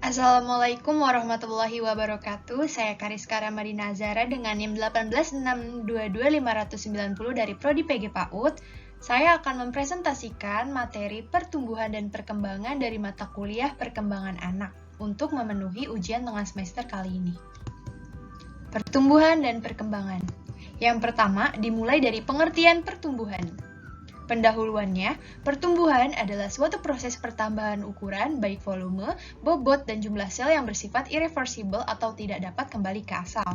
Assalamualaikum warahmatullahi wabarakatuh. Saya Kariska Ramadina Azara dengan NIM 186222590 dari Prodi PG PAUD. Saya akan mempresentasikan materi pertumbuhan dan perkembangan dari mata kuliah perkembangan anak untuk memenuhi ujian tengah semester kali ini. Pertumbuhan dan perkembangan. Yang pertama, dimulai dari pengertian pertumbuhan. Pendahuluannya, pertumbuhan adalah suatu proses pertambahan ukuran, baik volume, bobot, dan jumlah sel yang bersifat irreversible atau tidak dapat kembali ke asal.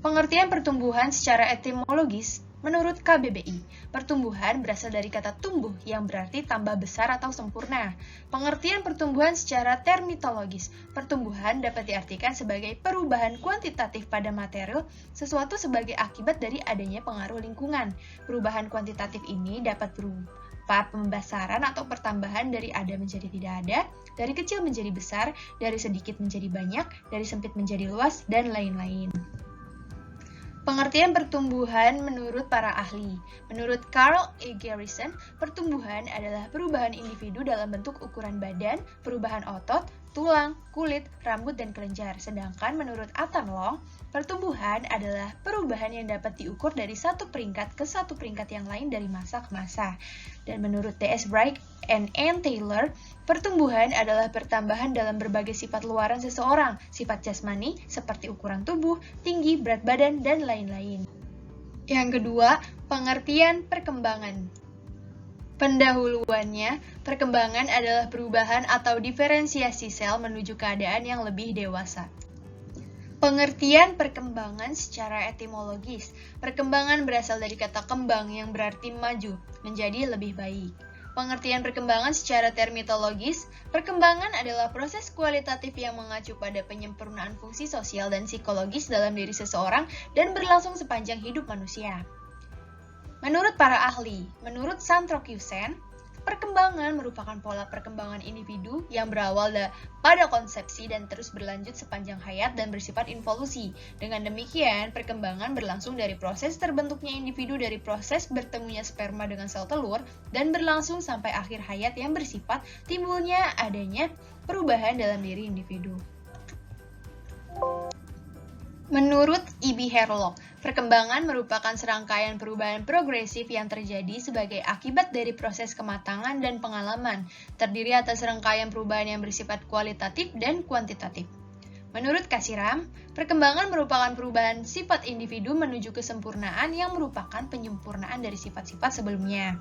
Pengertian pertumbuhan secara etimologis, menurut KBBI, pertumbuhan berasal dari kata tumbuh yang berarti tambah besar atau sempurna. Pengertian pertumbuhan secara termitologis, pertumbuhan dapat diartikan sebagai perubahan kuantitatif pada material, sesuatu sebagai akibat dari adanya pengaruh lingkungan. Perubahan kuantitatif ini dapat berupa pembesaran atau pertambahan dari ada menjadi tidak ada, dari kecil menjadi besar, dari sedikit menjadi banyak, dari sempit menjadi luas, dan lain-lain. Pengertian pertumbuhan menurut para ahli. Menurut Carl E. Garrison, pertumbuhan adalah perubahan individu dalam bentuk ukuran badan, perubahan otot, tulang, kulit, rambut, dan kelenjar. Sedangkan menurut Athan Long, pertumbuhan adalah perubahan yang dapat diukur dari satu peringkat ke satu peringkat yang lain dari masa ke masa. Dan menurut D.S. Bright and Ann Taylor, pertumbuhan adalah pertambahan dalam berbagai sifat luaran seseorang, sifat jasmani seperti ukuran tubuh, tinggi, berat badan, dan lain-lain. Yang kedua, pengertian perkembangan. Pendahuluannya, perkembangan adalah perubahan atau diferensiasi sel menuju keadaan yang lebih dewasa. Pengertian perkembangan secara etimologis. Perkembangan berasal dari kata kembang yang berarti maju, menjadi lebih baik. Pengertian perkembangan secara termitologis, perkembangan adalah proses kualitatif yang mengacu pada penyempurnaan fungsi sosial dan psikologis dalam diri seseorang dan berlangsung sepanjang hidup manusia. Menurut para ahli, menurut Santrokyusen, perkembangan merupakan pola perkembangan individu yang berawal pada konsepsi dan terus berlanjut sepanjang hayat dan bersifat involusi. Dengan demikian, perkembangan berlangsung dari proses terbentuknya individu dari proses bertemunya sperma dengan sel telur dan berlangsung sampai akhir hayat yang bersifat timbulnya adanya perubahan dalam diri individu. Menurut E.B. Herlock, perkembangan merupakan serangkaian perubahan progresif yang terjadi sebagai akibat dari proses kematangan dan pengalaman, terdiri atas serangkaian perubahan yang bersifat kualitatif dan kuantitatif. Menurut Kasiram, perkembangan merupakan perubahan sifat individu menuju kesempurnaan yang merupakan penyempurnaan dari sifat-sifat sebelumnya.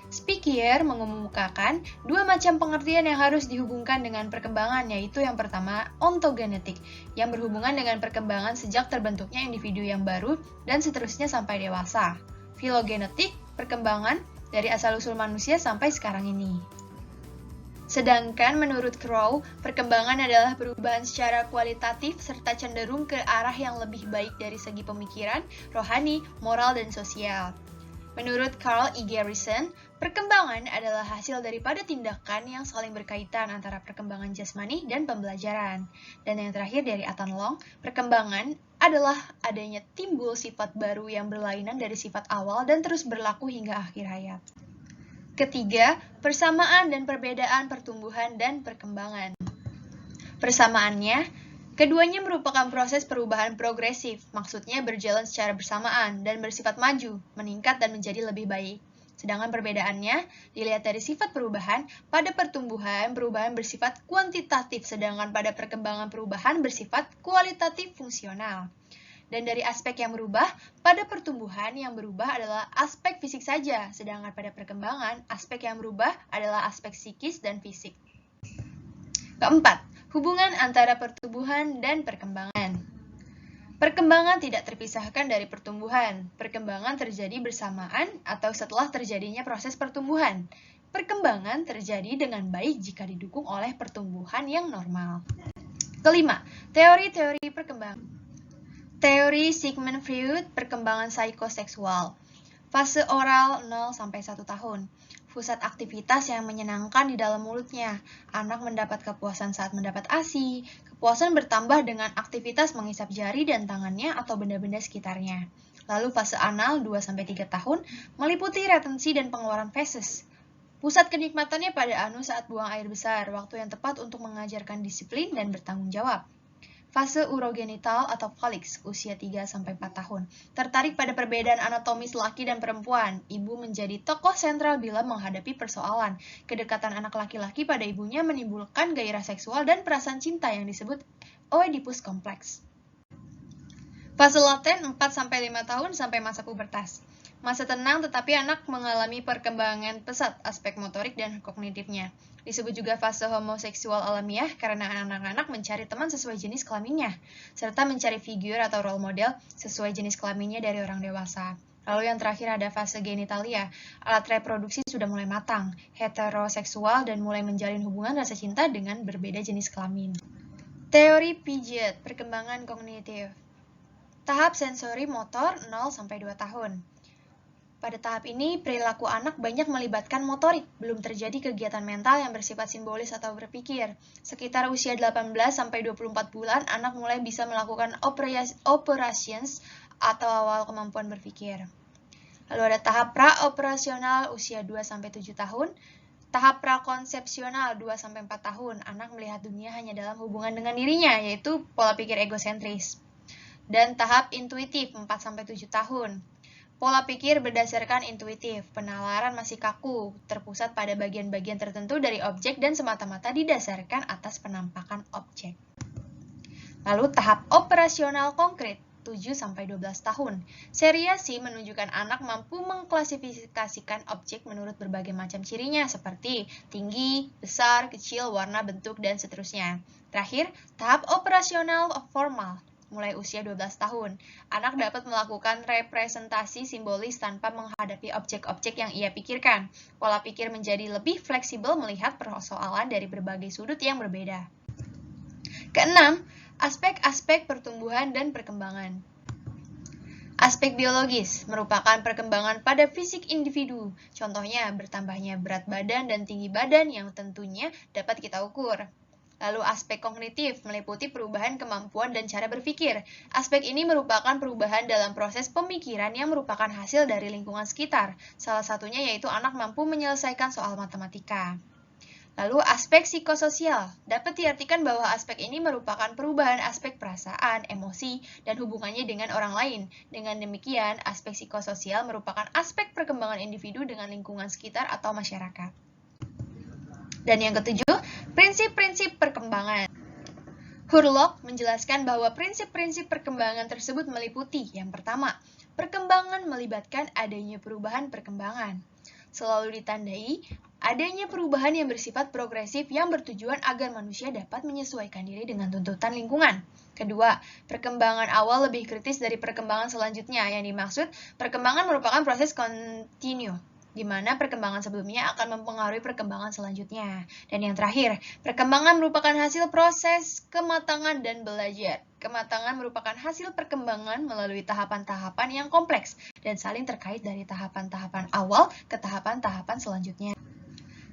Spikier mengemukakan dua macam pengertian yang harus dihubungkan dengan perkembangan, yaitu yang pertama, ontogenetik, yang berhubungan dengan perkembangan sejak terbentuknya individu yang baru dan seterusnya sampai dewasa. Filogenetik, perkembangan dari asal-usul manusia sampai sekarang ini. Sedangkan menurut Crow, perkembangan adalah perubahan secara kualitatif serta cenderung ke arah yang lebih baik dari segi pemikiran, rohani, moral, dan sosial. Menurut Carl E. Garrison, perkembangan adalah hasil daripada tindakan yang saling berkaitan antara perkembangan jasmani dan pembelajaran. Dan yang terakhir dari Athan Long, perkembangan adalah adanya timbul sifat baru yang berlainan dari sifat awal dan terus berlaku hingga akhir hayat. Ketiga, persamaan dan perbedaan pertumbuhan dan perkembangan. Persamaannya, keduanya merupakan proses perubahan progresif, maksudnya berjalan secara bersamaan dan bersifat maju, meningkat dan menjadi lebih baik. Sedangkan perbedaannya dilihat dari sifat perubahan, pada pertumbuhan perubahan bersifat kuantitatif, sedangkan pada perkembangan perubahan bersifat kualitatif fungsional. Dan dari aspek yang berubah, pada pertumbuhan yang berubah adalah aspek fisik saja, sedangkan pada perkembangan, aspek yang berubah adalah aspek psikis dan fisik. Keempat, hubungan antara pertumbuhan dan perkembangan. Perkembangan tidak terpisahkan dari pertumbuhan. Perkembangan terjadi bersamaan atau setelah terjadinya proses pertumbuhan. Perkembangan terjadi dengan baik jika didukung oleh pertumbuhan yang normal. Kelima, teori-teori perkembangan. Teori Sigmund Freud, perkembangan psikoseksual. Fase oral 0-1 tahun. Pusat aktivitas yang menyenangkan di dalam mulutnya. Anak mendapat kepuasan saat mendapat ASI. Kepuasan bertambah dengan aktivitas mengisap jari dan tangannya atau benda-benda sekitarnya. Lalu fase anal 2-3 tahun meliputi retensi dan pengeluaran feses. Pusat kenikmatannya pada anu saat buang air besar, waktu yang tepat untuk mengajarkan disiplin dan bertanggung jawab. Fase urogenital atau fallix, usia 3-4 tahun. Tertarik pada perbedaan anatomis laki dan perempuan, ibu menjadi tokoh sentral bila menghadapi persoalan. Kedekatan anak laki-laki pada ibunya menimbulkan gairah seksual dan perasaan cinta yang disebut Oedipus kompleks. Fase laten 4-5 tahun sampai masa pubertas. Masa tenang tetapi anak mengalami perkembangan pesat aspek motorik dan kognitifnya. Disebut juga fase homoseksual alamiah karena anak-anak mencari teman sesuai jenis kelaminnya, serta mencari figur atau role model sesuai jenis kelaminnya dari orang dewasa. Lalu yang terakhir ada fase genitalia, alat reproduksi sudah mulai matang, heteroseksual dan mulai menjalin hubungan rasa cinta dengan berbeda jenis kelamin. Teori Piaget, perkembangan kognitif. Tahap sensori motor 0-2 tahun. Pada tahap ini, perilaku anak banyak melibatkan motorik, belum terjadi kegiatan mental yang bersifat simbolis atau berpikir. Sekitar usia 18-24 bulan, anak mulai bisa melakukan operations atau awal kemampuan berpikir. Lalu ada tahap pra-operasional usia 2-7 tahun, tahap prakonsepsional 2-4 tahun, anak melihat dunia hanya dalam hubungan dengan dirinya, yaitu pola pikir egosentris. Dan tahap intuitif 4-7 tahun. Pola pikir berdasarkan intuitif, penalaran masih kaku, terpusat pada bagian-bagian tertentu dari objek dan semata-mata didasarkan atas penampakan objek. Lalu tahap operasional konkret, 7-12 tahun. Seriasi menunjukkan anak mampu mengklasifikasikan objek menurut berbagai macam cirinya seperti tinggi, besar, kecil, warna, bentuk, dan seterusnya. Terakhir, tahap operasional formal. Mulai usia 12 tahun, anak dapat melakukan representasi simbolis tanpa menghadapi objek-objek yang ia pikirkan. Pola pikir menjadi lebih fleksibel melihat persoalan dari berbagai sudut yang berbeda. Keenam, aspek-aspek pertumbuhan dan perkembangan. Aspek biologis merupakan perkembangan pada fisik individu. Contohnya, bertambahnya berat badan dan tinggi badan yang tentunya dapat kita ukur. Lalu aspek kognitif meliputi perubahan kemampuan dan cara berpikir. Aspek ini merupakan perubahan dalam proses pemikiran yang merupakan hasil dari lingkungan sekitar. Salah satunya yaitu anak mampu menyelesaikan soal matematika. Lalu aspek psikososial dapat diartikan bahwa aspek ini merupakan perubahan aspek perasaan, emosi, dan hubungannya dengan orang lain. Dengan demikian, aspek psikososial merupakan aspek perkembangan individu dengan lingkungan sekitar atau masyarakat. Dan yang ketujuh, prinsip-prinsip perkembangan. Hurlock menjelaskan bahwa prinsip-prinsip perkembangan tersebut meliputi yang pertama, perkembangan melibatkan adanya perubahan perkembangan. Selalu ditandai adanya perubahan yang bersifat progresif yang bertujuan agar manusia dapat menyesuaikan diri dengan tuntutan lingkungan. Kedua, perkembangan awal lebih kritis dari perkembangan selanjutnya. Yang dimaksud, perkembangan merupakan proses kontinu, di mana perkembangan sebelumnya akan mempengaruhi perkembangan selanjutnya. Dan yang terakhir, perkembangan merupakan hasil proses kematangan dan belajar. Kematangan merupakan hasil perkembangan melalui tahapan-tahapan yang kompleks dan saling terkait dari tahapan-tahapan awal ke tahapan-tahapan selanjutnya.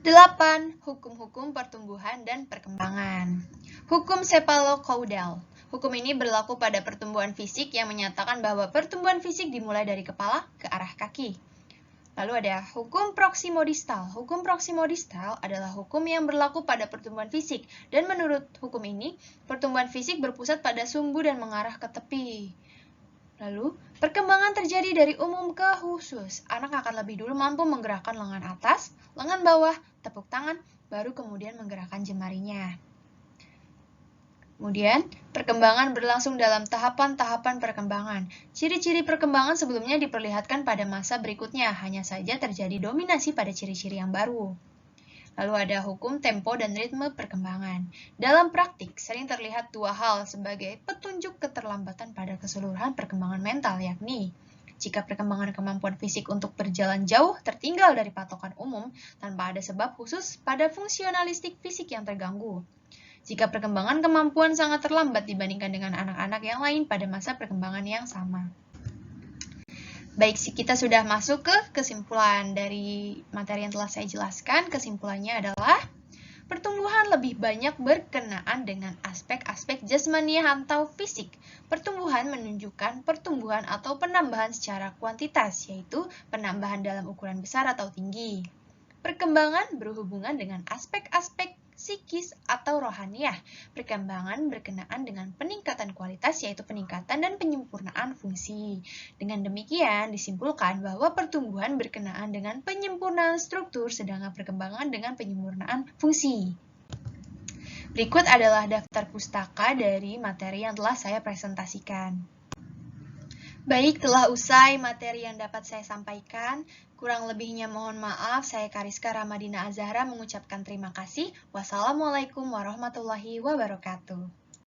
8. Hukum-hukum pertumbuhan dan perkembangan. Hukum cephalocaudial. Hukum ini berlaku pada pertumbuhan fisik yang menyatakan bahwa pertumbuhan fisik dimulai dari kepala ke arah kaki. Lalu ada hukum proksimodistal. Hukum proksimodistal adalah hukum yang berlaku pada pertumbuhan fisik. Dan menurut hukum ini, pertumbuhan fisik berpusat pada sumbu dan mengarah ke tepi. Lalu, perkembangan terjadi dari umum ke khusus. Anak akan lebih dulu mampu menggerakkan lengan atas, lengan bawah, tepuk tangan, baru kemudian menggerakkan jemarinya. Kemudian, perkembangan berlangsung dalam tahapan-tahapan perkembangan. Ciri-ciri perkembangan sebelumnya diperlihatkan pada masa berikutnya, hanya saja terjadi dominasi pada ciri-ciri yang baru. Lalu ada hukum tempo dan ritme perkembangan. Dalam praktik, sering terlihat dua hal sebagai petunjuk keterlambatan pada keseluruhan perkembangan mental, yakni jika perkembangan kemampuan fisik untuk berjalan jauh tertinggal dari patokan umum tanpa ada sebab khusus pada fungsionalistik fisik yang terganggu. Jika perkembangan kemampuan sangat terlambat dibandingkan dengan anak-anak yang lain pada masa perkembangan yang sama. Baik, kita sudah masuk ke kesimpulan dari materi yang telah saya jelaskan. Kesimpulannya adalah pertumbuhan lebih banyak berkenaan dengan aspek-aspek jasmaniah atau fisik. Pertumbuhan menunjukkan pertumbuhan atau penambahan secara kuantitas, yaitu penambahan dalam ukuran besar atau tinggi. Perkembangan berhubungan dengan aspek-aspek psikis atau rohaniah. Perkembangan berkenaan dengan peningkatan kualitas, yaitu peningkatan dan penyempurnaan fungsi. Dengan demikian, disimpulkan bahwa pertumbuhan berkenaan dengan penyempurnaan struktur, sedangkan perkembangan dengan penyempurnaan fungsi. Berikut adalah daftar pustaka dari materi yang telah saya presentasikan. Baik, telah usai materi yang dapat saya sampaikan. Kurang lebihnya mohon maaf, saya Kariska Ramadina Azahra mengucapkan terima kasih. Wassalamualaikum warahmatullahi wabarakatuh.